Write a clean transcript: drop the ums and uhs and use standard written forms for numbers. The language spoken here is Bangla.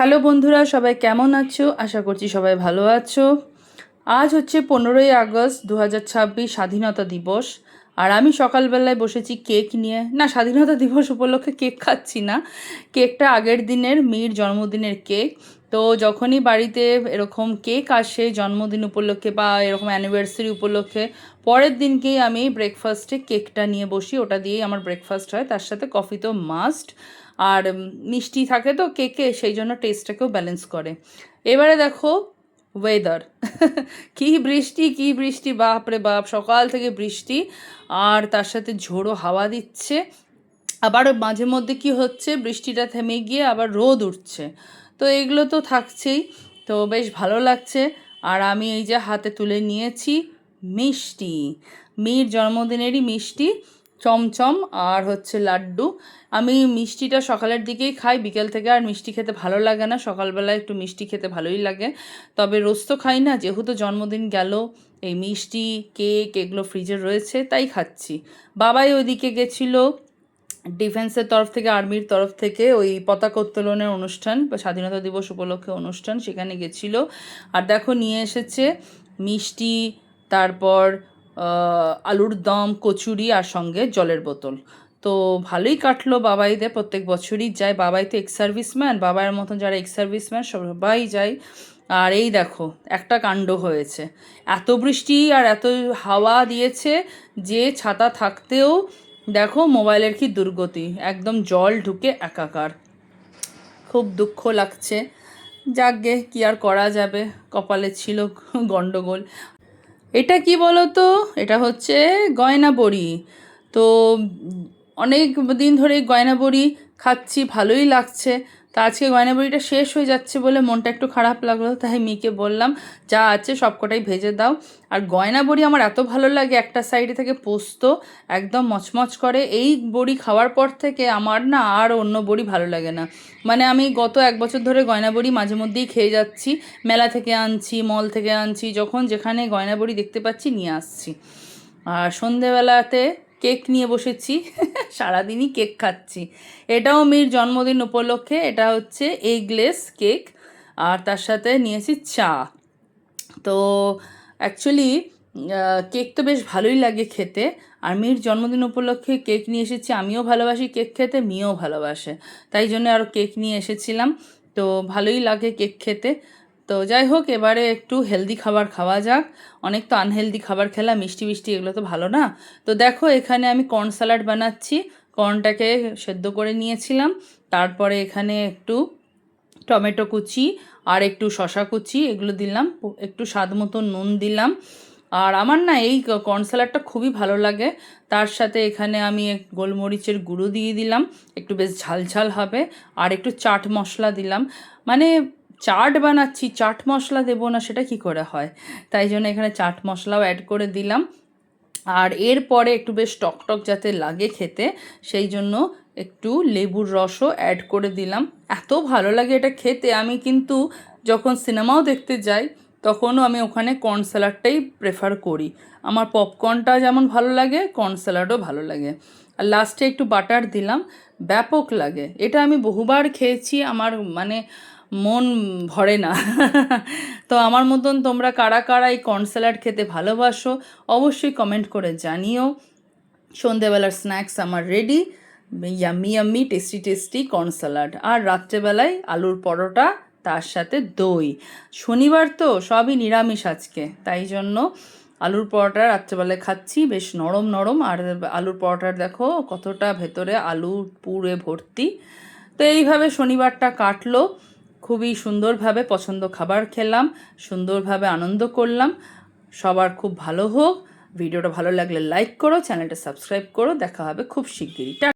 হ্যালো বন্ধুরা, সবাই কেমন আছো? আশা করছি সবাই ভালো আছো। আজ হচ্ছে 15ই আগস্ট 2026, স্বাধীনতা দিবস। আর আমি সকালবেলায় বসেছি কেক নিয়ে। না, স্বাধীনতা দিবস উপলক্ষে কেক খাচ্ছি না, কেকটা আগের দিনের মীর জন্মদিনের কেক। তো যখনই বাড়িতে এরকম কেক আসে জন্মদিন উপলক্ষে বা এরকম অ্যানিভার্সারি উপলক্ষে, পরের দিনকেই আমি ব্রেকফাস্টে কেকটা নিয়ে বসি। ওটা দিয়েই আমার ব্রেকফাস্ট হয়, তার সাথে কফি তো মাস্ট। আর মিষ্টি থাকে তো কেকে, সেই জন্য টেস্টটাকেও ব্যালেন্স করে। এবারে দেখো ওয়েদার কি বৃষ্টি, বাপ রে বাপ, সকাল থেকে বৃষ্টি। আর তার সাথে ঝোড়ো হাওয়া দিচ্ছে। আবার মাঝে মধ্যে কি হচ্ছে, বৃষ্টিটা থেমে গিয়ে আবার রোদ উঠছে। তো এগুলো তো থাকছেই। তো বেশ ভালো লাগছে। আর আমি এই যে হাতে তুলে নিয়েছি মিষ্টি, মীর জন্মদিনেরই মিষ্টি, চমচম আর হচ্ছে লাড্ডু। আমি মিষ্টিটা সকালের দিকেই খাই, বিকেল থেকে আর মিষ্টি খেতে ভালো লাগে না। সকালবেলা একটু মিষ্টি খেতে ভালোই লাগে, তবে রোজ তো খাই না। যেহেতু জন্মদিন গেল, এই মিষ্টি কেক এগুলো ফ্রিজে রয়েছে, তাই খাচ্ছি। বাবাই ওইদিকে গেছিলো ডিফেন্সের তরফ থেকে, আর্মির তরফ থেকে ওই পতাকা উত্তোলনের অনুষ্ঠান বা স্বাধীনতা দিবস উপলক্ষে অনুষ্ঠান, সেখানে গেছিলো। আর দেখো নিয়ে এসেছে মিষ্টি, তারপর আলুর দম, কচুরি আর সঙ্গে জলের বোতল। তো ভালোই কাটলো বাবাইদের, প্রত্যেক বছরই যায়। বাবাই তো এক্স সার্ভিসম্যান, বাবার মতন যারা এক্স সার্ভিসম্যান সবাই যায়। আর এই দেখো একটা কাণ্ড হয়েছে, এত বৃষ্টি আর এত হাওয়া দিয়েছে যে ছাতা থাকতেও দেখো মোবাইলের কি দুর্গতি, একদম জল ঢুকে একাকার। খুব দুঃখ লাগছে। যাকগে, কি আর করা যাবে, কপালে ছিল গন্ডগোল। এটা কি বলো তো, এটা হচ্ছে গয়না বড়ি। তো অনেক দিন ধরে গয়না বড়ি খাচ্ছি, ভালোই লাগছে। তা আজকে গয়না বড়িটা শেষ হয়ে যাচ্ছে বলে মনটা একটু খারাপ লাগলো, তাই মেয়েকে বললাম যা আছে সবকটাই ভেজে দাও। আর গয়না বড়ি আমার এত ভালো লাগে, একটা সাইডে থেকে পোস্ত একদম মচমচ করে। এই বড়ি খাওয়ার পর থেকে আমার না আর অন্য বড়ি ভালো লাগে না। মানে আমি গত 1 বছর ধরে গয়না বড়ি মাঝে মধ্যেই খেয়ে যাচ্ছি, মেলা থেকে আনছি, মল থেকে আনছি, যখন যেখানে গয়না বড়ি দেখতে পাচ্ছি নিয়ে আসছি। আর সন্ধেবেলাতে কেক নিয়ে বসেছি সারাদিনই কেক খাচ্ছি। এটাও মীর জন্মদিন উপলক্ষে, এটা হচ্ছে এগলেস কেক। আর তার সাথে নিয়েছি চা। তো অ্যাকচুয়ালি কেক তো বেশ ভালোই লাগে খেতে। আর মেয়ের জন্মদিন উপলক্ষে কেক নিয়ে এসেছি, আমিও ভালোবাসি কেক খেতে, মেয়েও ভালোবাসে, তাই জন্য আরও কেক নিয়ে এসেছিলাম। তো ভালোই লাগে কেক খেতে। তো যাই হোক, এবারে একটু হেলদি খাবার খাওয়া যাক। অনেক তো আনহেলদি খাবার খেলাম, মিষ্টি মিষ্টি এগুলো তো ভালো না। তো দেখো এখানে আমি কর্ন স্যালাড বানাচ্ছি। কর্নটাকে সেদ্ধ করে নিয়েছিলাম, তারপরে এখানে একটু টমেটো কুচি আর একটু শশা কুচি এগুলো দিলাম, একটু স্বাদ মতো নুন দিলাম। আর আমার না এই কর্ন স্যালাডটা খুবই ভালো লাগে। তার সাথে এখানে আমি গোলমরিচের গুঁড়ো দিয়ে দিলাম, একটু বেশ ঝাল ঝাল হবে। আর একটু চাট মশলা দিলাম। মানে চাট বানাচ্ছি, চাট মশলা দেবো না সেটা কি করে হয়, তাই জন্য এখানে চাট মশলাও অ্যাড করে দিলাম। আর এরপরে একটু বেশ টকটক যাতে লাগে খেতে, সেই জন্য একটু লেবুর রসও অ্যাড করে দিলাম। এত ভালো লাগে এটা খেতে, আমি কিন্তু যখন সিনেমাও দেখতে যাই তখনও আমি ওখানে কর্ন স্যালাডটাই প্রেফার করি। আমার পপকর্নটা যেমন ভালো লাগে, কর্ন স্যালাডও ভালো লাগে। আর লাস্টে একটু বাটার দিলাম, ব্যাপক লাগে এটা। আমি বহুবার খেয়েছি, আমার মানে মন ভরে না তো আমার মতন তোমরা কারা কারা এই কর্ন স্যালাড খেতে ভালোবাসো অবশ্যই কমেন্ট করে জানিও। সন্ধেবেলার স্ন্যাক্স আমার ready, yummy yummy tasty tasty corn salad. আর রাত্রেবেলায় আলুর পরোটা, তার সাথে দই। শনিবার তো সবই নিরামিষ আজকে, তাই জন্য আলুর পরোটা রাত্রেবেলায় খাচ্ছি, বেশ নরম নরম। আর আলুর পরোটার দেখো কতটা ভেতরে আলু পুরে ভর্তি। তো এইভাবে শনিবারটা কাটলো, খুবই সুন্দরভাবে পছন্দ খাবার খেলাম, সুন্দরভাবে আনন্দ করলাম। সবার খুব ভালো হোক। ভিডিওটা ভালো লাগলে লাইক করো, চ্যানেলটা সাবস্ক্রাইব করো। দেখা হবে খুব শিগগিরই।